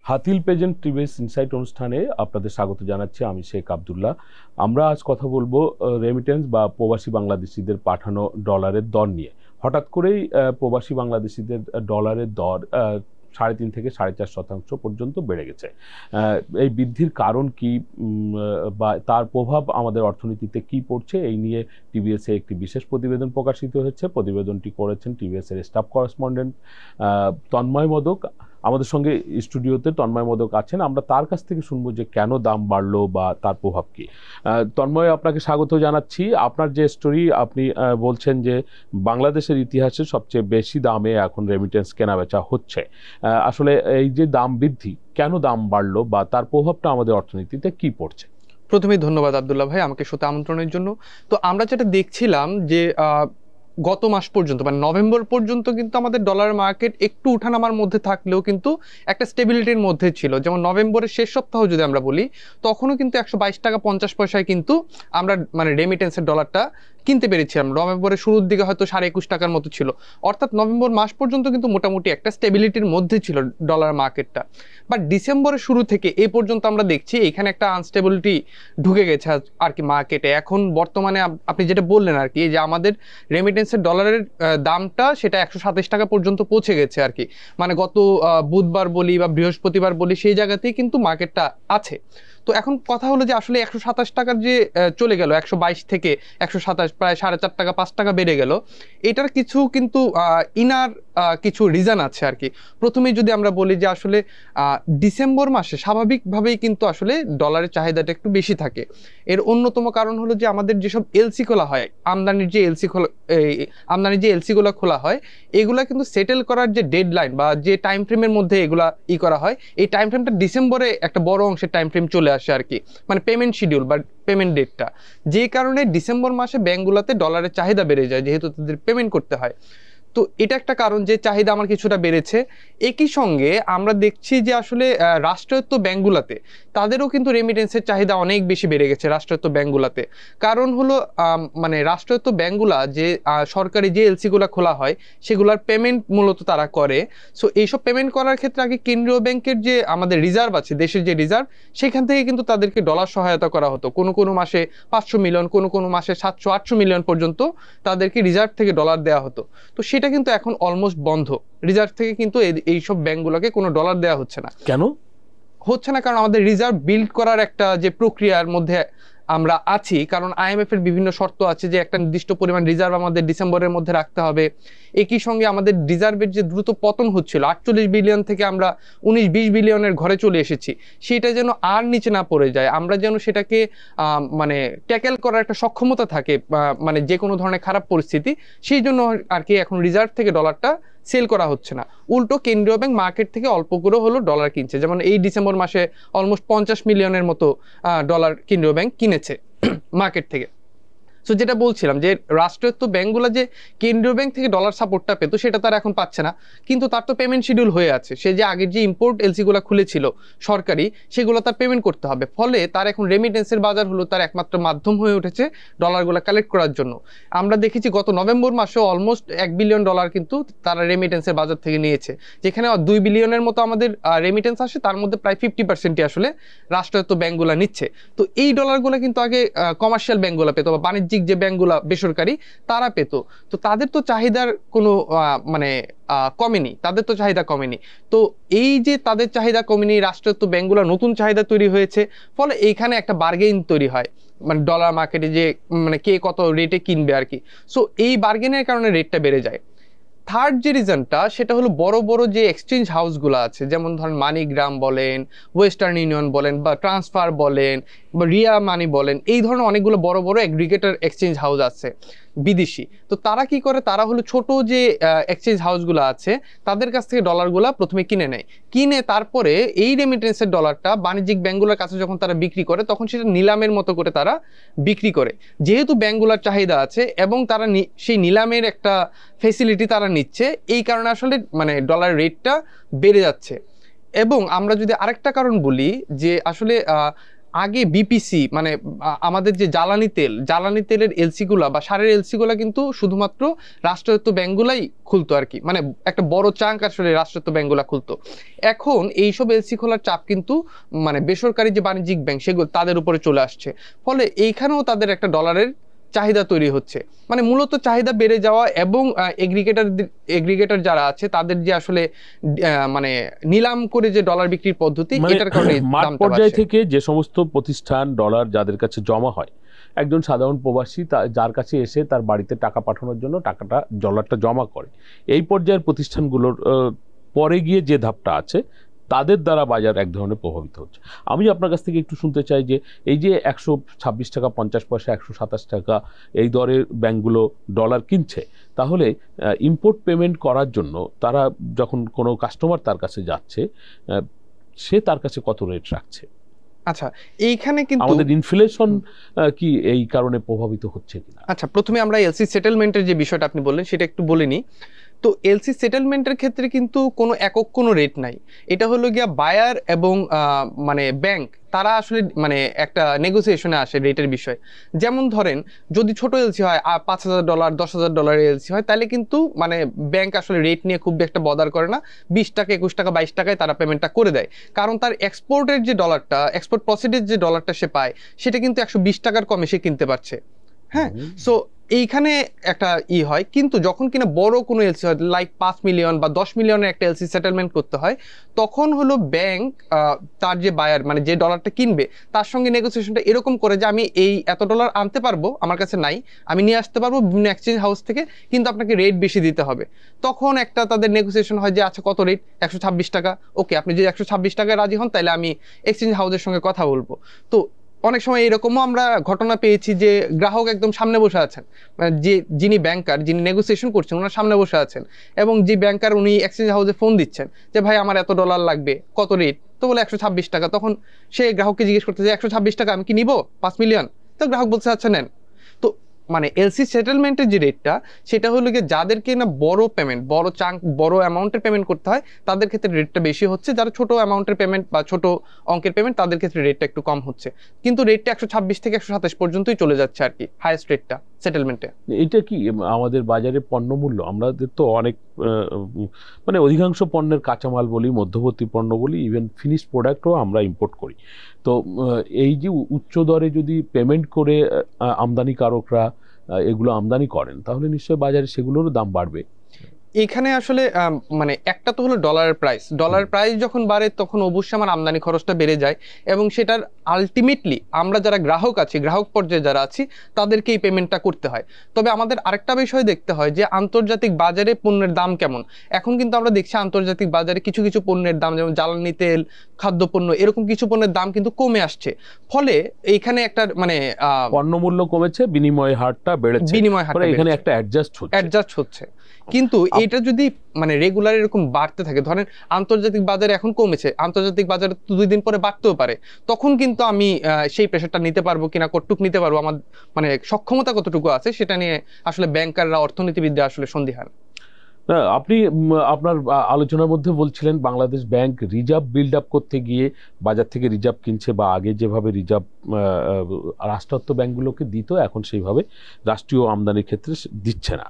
Hatil পেজেন্ট TVS insight অনুষ্ঠানে আপনাদের স্বাগত জানাচ্ছি। আমি শেখ আবদুল্লাহ। আমরা আজ কথা বলবো রেমিটেন্স বা প্রবাসী বাংলাদেশিদের পাঠানো ডলারের দর নিয়ে। হঠাৎ করেই প্রবাসী বাংলাদেশিদের ডলারের দর 3.5 থেকে 4.5% পর্যন্ত বেড়ে গেছে। এই বৃদ্ধির কারণ কি বা তার প্রভাব আমাদের অর্থনীতিতে কি পড়ছে, এই নিয়ে টিভিএসে একটি বিশেষ প্রতিবেদন প্রকাশিত হয়েছে। প্রতিবেদনটি করেছেন টিভিএসের স্টাফ করেসপন্ডেন্ট তন্ময় মোদক। আমাদের সঙ্গে স্টুডিওতে তন্ময় মোদক আছেন। আমরা তার কাছ থেকে শুনবো যে কেন দাম বাড়লো বা তার প্রভাব কি। তন্ময়, আপনাকে স্বাগত জানাচ্ছি। আপনার যে স্টোরি, আপনি বলছেন যে বাংলাদেশের ইতিহাসে সবচেয়ে বেশি দামে এখন রেমিটেন্স কেনাবেচা হচ্ছে। আসলে এই যে দাম বৃদ্ধি, কেন দাম বাড়লো বা তার প্রভাবটা আমাদের অর্থনীতিতে কি পড়ছে? প্রথমেই ধন্যবাদ আব্দুল্লাহ ভাই আমাকে শোতে আমন্ত্রণের জন্য। তো আমরা যেটা দেখছিলাম যে গত মাস পর্যন্ত মানে নভেম্বর পর্যন্ত কিন্তু আমাদের ডলার মার্কেট একটু উঠানামার মধ্যে থাকলেও কিন্তু একটা স্টেবিলিটির মধ্যে ছিল। যেমন নভেম্বরের শেষ সপ্তাহ যদি আমরা বলি, তখনও কিন্তু 122 টাকা 50 পয়সায় কিন্তু আমরা মানে রেমিটেন্সের ডলারটা কিনতে পেরেছিলাম। নভেম্বরের শুরুর দিকে হয়তো 21.5 টাকার মতো ছিল, অর্থাৎ নভেম্বর মাস পর্যন্ত কিন্তু মোটামুটি একটা স্টেবিলিটির মধ্যে ছিল ডলার মার্কেটটা। বাট ডিসেম্বরের শুরু থেকে এই পর্যন্ত আমরা দেখছি এখানে একটা আনস্টেবিলিটি ঢুকে গেছে আর কি মার্কেটে। এখন বর্তমানে আপনি যেটা বললেন আর কি, যে আমাদের রেমিটেন্সের ডলারের দামটা সেটা 127 টাকা পর্যন্ত পৌঁছে গেছে আর কি। মানে গত বুধবার বলি বা বৃহস্পতিবার বলি, সেই জায়গাতেই কিন্তু মার্কেটটা আছে। তো এখন কথা হলো যে আসলে 127 টাকার যে চলে গেল 122 থেকে 127, প্রায় 4.5 টাকা 5 টাকা বেড়ে গেল, এটার কিছু কিন্তু ইনার কিছু রিজন আছে আর কি। প্রথমেই যদি আমরা বলি যে আসলে ডিসেম্বর মাসে স্বাভাবিকভাবেই কিন্তু আসলে ডলারের চাহিদাটা একটু বেশি থাকে। এর অন্যতম কারণ হলো যে আমাদের যেসব এলসি খোলা হয়, আমদানির যে এলসিগুলো খোলা হয়, এগুলা কিন্তু সেটেল করার যে ডেডলাইন বা যে টাইম ফ্রেমের মধ্যে এগুলা করা হয়, এই টাইম ফ্রেমটা ডিসেম্বরে একটা বড় অংশের টাইম ফ্রেম চলে আসে আর কি, মানে পেমেন্ট শিডিউল বা পেমেন্ট ডেটটা। যে কারণে ডিসেম্বর মাসে ব্যাংকগুলোতে ডলারের চাহিদা বেড়ে যায়, যেহেতু তাদের পেমেন্ট করতে হয়। তো এটা একটা কারণ যে চাহিদা আমার কিছুটা বেড়েছে। একই সঙ্গে আমরা দেখছি যে আসলে রাষ্ট্রায়ত্ত ব্যাংকগুলোতে তাদেরও কিন্তু রেমিটেন্সের চাহিদা অনেক বেশি বেড়ে গেছে রাষ্ট্রায়ত্ত ব্যাংকগুলোতে। কারণ হলো মানে রাষ্ট্রায়ত্ত ব্যাংকগুলা যে সরকারি যে এলসিগুলো খোলা হয়, সেগুলোর পেমেন্ট মূলত তারা করে। সো এইসব পেমেন্ট করার ক্ষেত্রে আগে কেন্দ্রীয় ব্যাংকের যে আমাদের রিজার্ভ আছে, দেশের যে রিজার্ভ, সেখান থেকে কিন্তু তাদেরকে ডলার সহায়তা করা হতো। কোনো কোনো মাসে 500 মিলিয়ন, কোনো কোনো মাসে 700-800 মিলিয়ন পর্যন্ত তাদেরকে রিজার্ভ থেকে ডলার দেওয়া হতো। তো সেটা কিন্তু এখন অলমোস্ট বন্ধ। রিজার্ভ থেকে কিন্তু এইসব ব্যাংকগুলোকে কোনো ডলার দেওয়া হচ্ছে না। কেন হচ্ছে না? কারণ আমাদের রিজার্ভ বিল্ড করার একটা যে প্রক্রিয়ার মধ্যে আমরা আছি, কারণ আইএমএফ এর বিভিন্ন শর্ত আছে যে একটা নির্দিষ্ট পরিমাণ রিজার্ভ আমাদের ডিসেম্বরের মধ্যে রাখতে হবে। একই সঙ্গে আমাদের রিজার্ভের যে দ্রুত পতন হচ্ছিল, 48 বিলিয়ন থেকে আমরা 19-20 বিলিয়নের ঘরে চলে এসেছি, সেটা যেন আর নিচে না পড়ে যায়, আমরা যেন সেটাকে মানে ট্যাকেল করার একটা সক্ষমতা থাকে, মানে যে কোনো ধরনের খারাপ পরিস্থিতি, সেই জন্য আর কি এখন রিজার্ভ থেকে ডলারটা সেল করা হচ্ছে না। উল্টো কেন্দ্রীয় ব্যাংক মার্কেট থেকে অল্প করে হলো ডলার কিনছে। যেমন এই ডিসেম্বর মাসে অলমোস্ট 50 মিলিয়নের মতো ডলার কেন্দ্রীয় ব্যাংক কিনেছে মার্কেট থেকে। সো যেটা বলছিলাম যে রাষ্ট্রায়ত্ত ব্যাংকগুলো যে কেন্দ্রীয় ব্যাংক থেকে ডলার সাপোর্টটা পেতো, সেটা তার এখন পাচ্ছে না। কিন্তু তার তো পেমেন্ট শিডিউল হয়ে আছে, সে যে আগের যে ইম্পোর্ট এলসিগুলো খুলেছিল সরকারি, সেগুলো তার পেমেন্ট করতে হবে। ফলে তার এখন রেমিটেন্সের বাজার হলো তার একমাত্র মাধ্যম হয়ে উঠেছে ডলারগুলো কালেক্ট করার জন্য। আমরা দেখেছি গত নভেম্বর মাসে অলমোস্ট $1 বিলিয়ন কিন্তু তারা রেমিটেন্সের বাজার থেকে নিয়েছে, যেখানে 2 বিলিয়নের মতো আমাদের রেমিটেন্স আসে, তার মধ্যে প্রায় 50%ই আসলে রাষ্ট্রায়ত্ত ব্যাংকগুলো নিচ্ছে। তো এই ডলারগুলো কিন্তু আগে কমার্শিয়াল ব্যাংকগুলো পেতো বা বাণিজ্যিক যে ব্যাংকগুলো বেসরকারি, তারা পেত। তো তাদের তো চাহিদার কোনো মানে কমেনি, তাদের তো চাহিদা কমেনি। তো এই যে তাদের চাহিদা কমেনি, রাষ্ট্রায়ত্ত ব্যাংকগুলো নতুন চাহিদা তৈরি হয়েছে, ফলে এইখানে একটা বার্গেইন তৈরি হয়, মানে ডলার মার্কেটে যে মানে কে কত রেটে কিনবে আর কি। সো এই বার্গেনের কারণে রেটটা বেড়ে যায়। থার্ড যে রিজনটা, সেটা হলো বড় বড় যে এক্সচেঞ্জ হাউসগুলো আছে, যেমন ধরেন মানিগ্রাম বলেন, ওয়েস্টার্ন ইউনিয়ন বলেন, বা ট্রান্সফার বলেন, বা রিয়া মানি বলেন, এই ধরনের অনেকগুলো বড় বড় এগ্রিগেটর এক্সচেঞ্জ হাউস আছে বিদেশি। তো তারা কি করে, তারা হলো ছোট যে এক্সচেঞ্জ হাউসগুলো আছে, তাদের কাছ থেকে ডলারগুলা প্রথমে কিনে নেয়, কিনে তারপরে এই রেমিটেন্সের ডলারটা বাণিজ্যিক ব্যাংকগুলোর কাছে যখন তারা বিক্রি করে, তখন সেটা নিলামের মতো করে তারা বিক্রি করে। যেহেতু ব্যাংকগুলোর চাহিদা আছে এবং তারা সেই নিলামের একটা ফেসিলিটি তারা নিচ্ছে, এই কারণে আসলে মানে ডলার রেটটা বেড়ে যাচ্ছে। এবং আমরা যদি আরেকটা কারণ বলি, যে আসলে আগে বিপিসি মানে আমাদের যে জ্বালানি তেলের এলসি গুলা বা সারের এলসি গুলা কিন্তু শুধুমাত্র রাষ্ট্রায়ত্ত ব্যাংকগুলাই খুলতো আর কি, মানে একটা বড় চাঙ্ক আসলে রাষ্ট্রায়ত্ত ব্যাংকগুলা খুলতো। এখন এইসব এলসি খোলার চাপ কিন্তু মানে বেসরকারি যে বাণিজ্যিক ব্যাংক সেগুলো তাদের উপরে চলে আসছে, ফলে এইখানেও তাদের একটা ডলারের চাহিদা তৈরি হচ্ছে। মানে মূলত চাহিদা বেড়ে যাওয়া এবং এগ্রিগেটর যারা আছে তাদের যে আসলে মানে নিলাম করে যে ডলার বিক্রির পদ্ধতি, এটার কারণে মাঠ দামটা পর্যায় বাড়ছে। থেকে যে সমস্ত প্রতিষ্ঠান ডলার যাদের কাছে জমা হয়, একজন সাধারণ প্রবাসী যার কাছে এসে তার বাড়িতে টাকা পাঠানোর জন্য ডলারটা জমা করে, এই পর্যায়ের প্রতিষ্ঠানগুলোর পরে গিয়ে যে ধাপটা আছে তাদের দ্বারা বাজার এক ধরনের প্রভাবিত হচ্ছে। আমি আপনার কাছ থেকে একটু শুনতে চাই যে এই যে 126 টাকা 50 পয়সা 127 টাকা এই দরে ব্যাংকগুলো ডলার কিনছে, তাহলে ইম্পোর্ট পেমেন্ট করার জন্য তারা যখন কোনো কাস্টমার তার কাছে যাচ্ছে, সে তার কাছে কত রেট রাখছে? আচ্ছা, এইখানে কিন্তু আমাদের ইনফ্লেশন কি এই কারণে প্রভাবিত হচ্ছে কিনা? আচ্ছা, প্রথমে আমরা এলসি সেটেলমেন্টের যে বিষয়টা আপনি বললেন সেটা একটু বলে নিই। তো এলসি সেটেলমেন্টের ক্ষেত্রে কিন্তু কোনো একক কোনো রেট নাই, এটা হলো গিয়া বায়ার এবং মানে ব্যাংক তারা আসলে মানে একটা নেগোসিয়েশনে আসে রেটের বিষয়। যেমন ধরেন যদি ছোট এলসি হয় $5,000 $10,000 এলসি হয়, তাহলে কিন্তু মানে ব্যাংক আসলে রেট নিয়ে খুব একটা বদার করে না, 20 টাকা 21 টাকা 22 টাকায় তারা পেমেন্টটা করে দেয়। কারণ তার এক্সপোর্টের যে ডলারটা, এক্সপোর্ট প্রসিডের যে ডলারটা সে পায় সেটা কিন্তু 120 টাকার কমে সে কিনতে পারছে। হ্যাঁ, সো এইখানে একটা হয়। কিন্তু যখন কিনা বড় কোনো এলসি হয় লাইক 5 মিলিয়ন বা 10 মিলিয়নের একটা এলসি সেটেলমেন্ট করতে হয়, তখন হলো ব্যাংক তার যে বায়ার মানে যে ডলারটা কিনবে তার সঙ্গে নেগোসিয়েশনটা এরকম করে যে আমি এই এত ডলার আনতে পারবো, আমার কাছে নাই, আমি নিয়ে আসতে পারবো বিভিন্ন এক্সচেঞ্জ হাউস থেকে, কিন্তু আপনাকে রেট বেশি দিতে হবে। তখন একটা তাদের নেগোসিয়েশন হয় যে আচ্ছা কত রেট, 126 টাকা, ওকে আপনি যদি 126 টাকায় রাজি হন তাহলে আমি এক্সচেঞ্জ হাউসের সঙ্গে কথা বলবো। তো অনেক সময় এরকমও আমরা ঘটনা পেয়েছি যে গ্রাহক একদম সামনে বসে আছেন, যিনি ব্যাংকার যিনি নেগোসিয়েশন করছেন ওনার সামনে বসে আছেন, এবং যে ব্যাংকার উনি এক্সচেঞ্জ হাউসে ফোন দিচ্ছেন যে ভাই আমার এত ডলার লাগবে, কত রেট, তো বলে 126 টাকা। তখন সে গ্রাহককে জিজ্ঞেস করতে যে 126 টাকা আমি কি নিব 5 মিলিয়ন? তো গ্রাহক বলছে আচ্ছা নেন। তো মানে এলসি সেটেলমেন্টের যে রেটটা সেটা হলো গিয়ে যাদেরকে না বড় পেমেন্ট, বড় চাঙ্ক, বড় অ্যামাউন্টের পেমেন্ট করতে হয় তাদের ক্ষেত্রে রেটটা বেশি হচ্ছে, যারা ছোট অ্যামাউন্টের পেমেন্ট বা ছোট অঙ্কের পেমেন্ট তাদের ক্ষেত্রে রেটটা একটু কম হচ্ছে। কিন্তু রেটটা 126 থেকে 127 পর্যন্তই চলে যাচ্ছে আর কি, হাইয়েস্ট রেটটা সেটেলমেন্টে। এটা কি আমাদের বাজারে পণ্য মূল্য, আমাদের তো অনেক মানে অধিকাংশ পণ্যের কাঁচামাল বলি, মধ্যবর্তী পণ্য বলি, ইভেন ফিনিশ প্রোডাক্টও আমরা ইম্পোর্ট করি। তো এই যে উচ্চ দরে যদি পেমেন্ট করে আমদানিকারকরা এগুলো আমদানি করেন, তাহলে নিশ্চয়ই বাজারে সেগুলোরও দাম বাড়বে। এখানে আসলে মানে একটা তো হলো ডলারের প্রাইস যখন বাড়ে তখন অবশ্যই আমার আমদানি খরচটা বেড়ে যায়, এবং সেটার আলটিমেটলি আমরা যারা গ্রাহক আছি, গ্রাহক পর্যায়ে যারা আছি তাদেরকে এই পেমেন্টটা করতে হয়। তবে আমাদের আরেকটা বিষয় দেখতে হয় যে আন্তর্জাতিক বাজারে পণ্যের দাম কেমন। এখন কিন্তু আমরা দেখছি আন্তর্জাতিক বাজারে কিছু কিছু পণ্যের দাম, যেমন জ্বালানি তেল, খাদ্যপণ্য, এরকম কিছু পণ্যের দাম কিন্তু কমে আসছে। ফলে এইখানে একটা মানে পণ্য মূল্য কমেছে, বিনিময় হারটা বেড়েছে, এখানে একটা অ্যাডজাস্ট হচ্ছে। কিন্তু এটা যদি মানে রেগুলার এরকম বাড়তে থাকে, ধরেন আন্তর্জাতিক বাজারে এখন কমেছে, আন্তর্জাতিক বাজারে 2 দিন পরে বাড়তেও পারে, তখন কিন্তু আমি সেই প্রেশারটা নিতে পারবো কিনা, কতটুকু নিতে পারবো, আমার মানে সক্ষমতা কতটুকু আছে সেটা নিয়ে আসলে ব্যাংকাররা, অর্থনীতিবিদরা আসলে সন্দিহান। আপনি আপনার আলোচনার মধ্যে বলছিলেন Bangladesh bank reserve build up করতে গিয়ে বাজার থেকে রিজার্ভ কিনছে, বা আগে যেভাবে রিজার্ভ রাষ্ট্রায়ত্ত ব্যাংকগুলোকে দিত এখন সেইভাবে রাষ্ট্রীয় আমদানির ক্ষেত্রে দিচ্ছে না।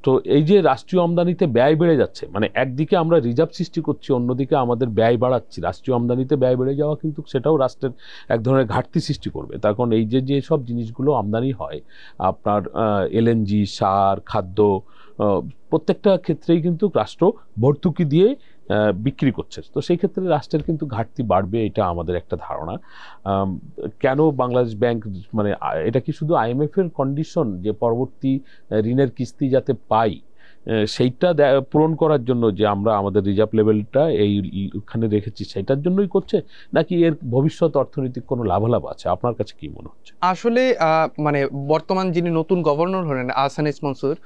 তো এই যে রাষ্ট্রীয় আমদানিতে ব্যয় বেড়ে যাচ্ছে, মানে একদিকে আমরা রিজার্ভ সৃষ্টি করছি, অন্যদিকে আমাদের ব্যয় বাড়াচ্ছি। রাষ্ট্রীয় আমদানিতে ব্যয় বেড়ে যাওয়া কিন্তু সেটাও রাষ্ট্রের এক ধরনের ঘাটতি সৃষ্টি করবে। তার কারণ এই যে সব জিনিসগুলো আমদানি হয়, আপনার এলএনজি, সার, খাদ্য, প্রত্যেকটা ক্ষেত্রেই কিন্তু রাষ্ট্র ভর্তুকি দিয়ে বিক্রি করছে। তো সেই ক্ষেত্রে রাষ্ট্রের কিন্তু ঘাটতি বাড়বে, এটা আমাদের একটা ধারণা। কেন বাংলাদেশ ব্যাংক, মানে এটা কি শুধু আইএমএফ এর কন্ডিশন যে পরবর্তী ঋণের কিস্তি যাতে পাই সেইটা পূরণ করার জন্য যে আমরা আমাদের রিজার্ভ লেভেলটা এইখানে রেখেছি সেটার জন্যই করছে, নাকি এর ভবিষ্যৎ অর্থনৈতিক কোনো লাভালাভ আছে? আপনার কাছে কি মনে হচ্ছে? আসলে মানে বর্তমান যিনি নতুন গভর্নর হলেন আহসান ইস মনসুর,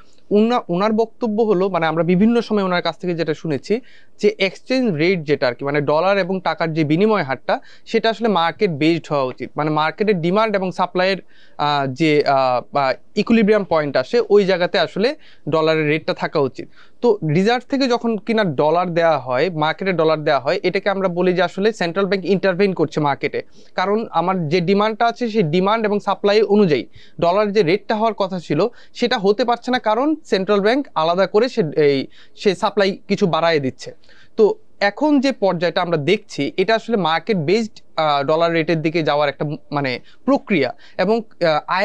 ওনার বক্তব্য হলো, মানে আমরা বিভিন্ন সময় ওনার কাছ থেকে যেটা শুনেছি যে এক্সচেঞ্জ রেট যেটা আর কি, মানে ডলার এবং টাকার যে বিনিময় হারটা সেটা আসলে মার্কেট বেসড হওয়া উচিত। মানে মার্কেটের ডিমান্ড এবং সাপ্লাইয়ের যে ইকুইলিব্রিয়াম পয়েন্ট আসে ওই জায়গাতে আসলে ডলারের রেটটা থাকবে থাকা উচিত। তো রিজার্ভ থেকে যখন কিনা ডলার দেওয়া হয়, মার্কেটে ডলার দেওয়া হয়, এটাকে আমরা বলি যে আসলে সেন্ট্রাল ব্যাংক ইন্টারভেন করছে মার্কেটে। কারণ আমার যে ডিমান্ডটা আছে সেই ডিমান্ড এবং সাপ্লাই অনুযায়ী ডলার যে রেটটা হওয়ার কথা ছিল সেটা হতে পারছে না, কারণ সেন্ট্রাল ব্যাংক আলাদা করে সে সাপ্লাই কিছু বাড়ায় দিচ্ছে। তো এখন যে পর্যায়টা আমরা দেখছি এটা আসলে মার্কেট বেসড ডলার রেটের দিকে যাওয়ার একটা মানে প্রক্রিয়া। এবং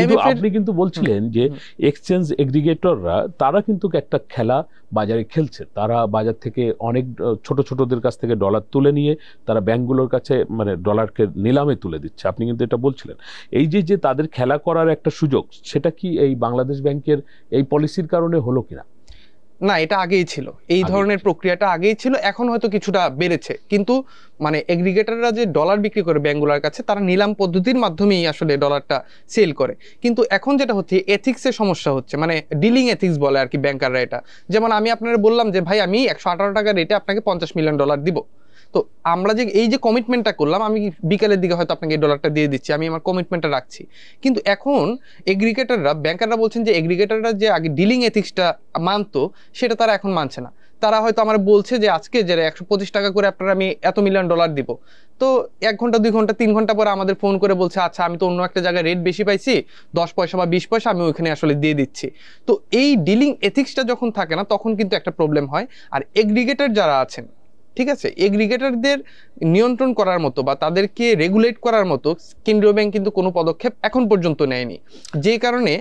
কিন্তু আপনি কিন্তু বলছিলেন যে এক্সচেঞ্জ এগ্রিগেটররা তারা কিন্তু একটা খেলা বাজারে খেলছে, তারা বাজার থেকে অনেক ছোট ছোটদের কাছ থেকে ডলার তুলে নিয়ে তারা ব্যাংকগুলোর কাছে মানে ডলারকে নিলামে তুলে দিচ্ছে, আপনি কিন্তু এটা বলছিলেন। এই যে তাদের খেলা করার একটা সুযোগ, সেটা কি এই বাংলাদেশ ব্যাংকের এই পলিসির কারণে হলো কিনা? না, এটা আগেই ছিল, এই ধরনের প্রক্রিয়াটা আগেই ছিল, এখন হয়তো কিছুটা বেড়েছে। কিন্তু মানে এগ্রিগেটররা যে ডলার বিক্রি করে ব্যাংকগুলোর কাছে, তারা নিলাম পদ্ধতির মাধ্যমেই আসলে ডলারটা সেল করে। কিন্তু এখন যেটা হচ্ছে এথিক্সের সমস্যা হচ্ছে, মানে ডিলিং এথিক্স বলে আর কি ব্যাংকাররা এটা। যেমন আমি আপনারা বললাম যে ভাই আমি 118 টাকা রেটে আপনাকে $50 মিলিয়ন দিব। তো আমরা যে এই যে কমিটমেন্টটা করলাম, আমি বিকালের দিকে হয়তো আপনাকে এই ডলারটা দিয়ে দিচ্ছি, আমি আমার কমিটমেন্টটা রাখছি। কিন্তু এখন এগ্রিগেটররা, ব্যাংকাররা বলছেন যে এগ্রিগেটররা যে আগে ডিলিং এথিক্সটা মানতো সেটা তারা এখন মানছে না। তারা হয়তো আমার বলছে যে আজকে যে 125 টাকা করে আপনারা আমি এত মিলিয়ন ডলার দিব, তো 1 ঘন্টা 2 ঘন্টা 3 ঘন্টা পরে আমাদের ফোন করে বলছে আচ্ছা আমি তো অন্য একটা জায়গায় রেট বেশি পাইছি, 10 পয়সা বা 20 পয়সা আমি ওইখানে আসলে দিয়ে দিচ্ছি। তো এই ডিলিং এথিক্সটা যখন থাকে না তখন কিন্তু একটা প্রবলেম হয়। আর এগ্রিগেটর যারা আছেন, ঠিক আছে, এগ্রিগেটরদের নিয়ন্ত্রণ করার মতো বা তাদেরকে রেগুলেট করার মতো কেন্দ্রীয় ব্যাংক কিন্তু কোনো পদক্ষেপ এখন পর্যন্ত নেয়নি। যে কারণে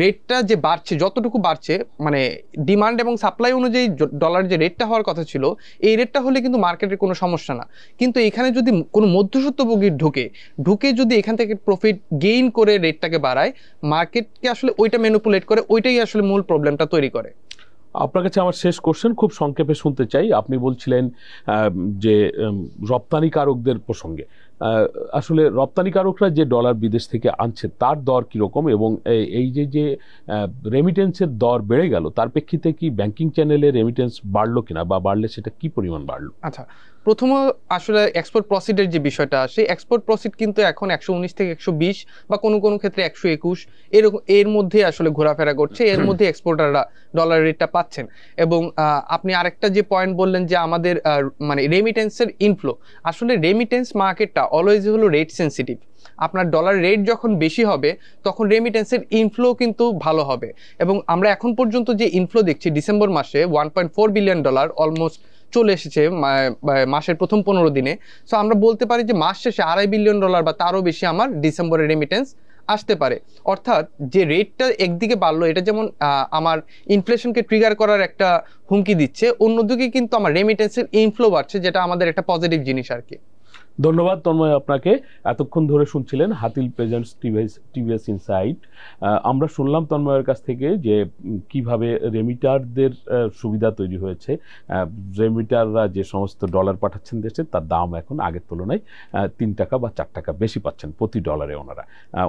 রেটটা যে বাড়ছে, যতটুকু বাড়ছে মানে ডিমান্ড এবং সাপ্লাই অনুযায়ী ডলার যে রেটটা হওয়ার কথা ছিল, এই রেটটা হলে কিন্তু মার্কেটের কোনো সমস্যা না। কিন্তু এখানে যদি কোনো মধ্যস্বত্বভোগী ঢুকে যদি এখান থেকে প্রফিট গেইন করে রেটটাকে বাড়ায়, মার্কেটকে আসলে ওইটা ম্যানিপুলেট করে, ওইটাই আসলে মূল প্রবলেমটা তৈরি করে। আপনার কাছে আমার শেষ কোশ্চেন, খুব সংক্ষেপে শুনতে চাই। আপনি বলছিলেন যে রপ্তানিকারকদের প্রসঙ্গে, আসলে রপ্তানিকারকরা যে ডলার বিদেশ থেকে আনছে তার দর কীরকম, এবং এই যে রেমিটেন্সের দর বেড়ে গেল তার প্রেক্ষিতে কি ব্যাংকিং চ্যানেলে রেমিটেন্স বাড়লো কিনা, বা বাড়লে সেটা কি পরিমাণ বাড়লো? আচ্ছা, প্রথম আসলে এক্সপোর্ট প্রসিডের যে বিষয়টা আসে, এক্সপোর্ট প্রসিড কিন্তু এখন 119 থেকে 120 বা কোনো ক্ষেত্রে 121 এরকম এর মধ্যে আসলে ঘোরাফেরা করছে, এর মধ্যে এক্সপোর্টাররা ডলার রেটটা পাচ্ছেন। এবং আপনি আরেকটা যে পয়েন্ট বললেন যে আমাদের মানে রেমিটেন্সের ইনফ্লো, আসলে রেমিটেন্স মার্কেটটা অলওয়েজ হলো রেট সেন্সিটিভ। আপনার ডলার রেট যখন বেশি হবে তখন রেমিটেন্সের ইনফ্লো কিন্তু ভালো হবে। এবং আমরা এখন পর্যন্ত যে ইনফ্লো দেখছি ডিসেম্বর মাসে $1.4 বিলিয়ন অলমোস্ট চলে এসেছে মাসের প্রথম 15 দিনে। সো আমরা বলতে পারি যে মাস শেষে $2.5 বিলিয়ন বা তারও বেশি আমার ডিসেম্বরের রেমিটেন্স আসতে পারে। অর্থাৎ যে রেটটা একদিকে বাড়লো, এটা যেমন আমার ইনফ্লেশনকে ট্রিগার করার একটা হুমকি দিচ্ছে, অন্যদিকে কিন্তু আমার রেমিটেন্সের ইনফ্লো বাড়ছে, যেটা আমাদের একটা পজিটিভ জিনিস আর কি। ধন্যবাদ তন্ময় আপনাকে। এতক্ষণ ধরে শুনছিলেন হাতিল প্রেজেন্টস টিভিএস ইনসাইট। আমরা শুনলাম তন্ময়ের কাছ থেকে যে কিভাবে রেমিটারদের সুবিধা তৈরি হয়েছে। রেমিটাররা যে সমস্ত ডলার পাঠাচ্ছেন দেশে তার দাম এখন আগের তুলনায় 3 টাকা বা 4 টাকা বেশি পাচ্ছেন প্রতি ডলারে।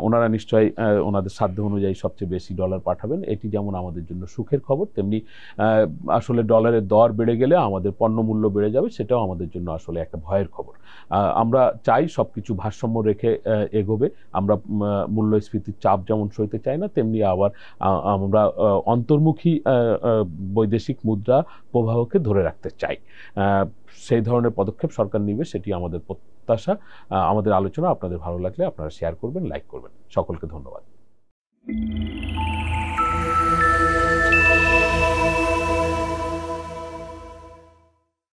ওনারা নিশ্চয়ই ওনাদের সাধ্য অনুযায়ী সবচেয়ে বেশি ডলার পাঠাবেন। এটি যেমন আমাদের জন্য সুখের খবর, তেমনি আসলে ডলারের দর বেড়ে গেলে আমাদের পণ্যমূল্য বেড়ে যাবে, সেটাও আমাদের জন্য আসলে একটা ভয়ের খবর। আমরা চাই সবকিছু ভারসাম্য রেখে এগোবে। আমরা মূল্যস্ফীতির চাপ যেমন সইতে চাই না, তেমনি আবার আমরা অন্তর্মুখী বৈদেশিক মুদ্রা প্রবাহকে ধরে রাখতে চাই। সেই ধরনের পদক্ষেপ সরকার নেবে, সেটি আমাদের প্রত্যাশা। আমাদের আলোচনা আপনাদের ভালো লাগলে আপনারা শেয়ার করবেন, লাইক করবেন। সকলকে ধন্যবাদ।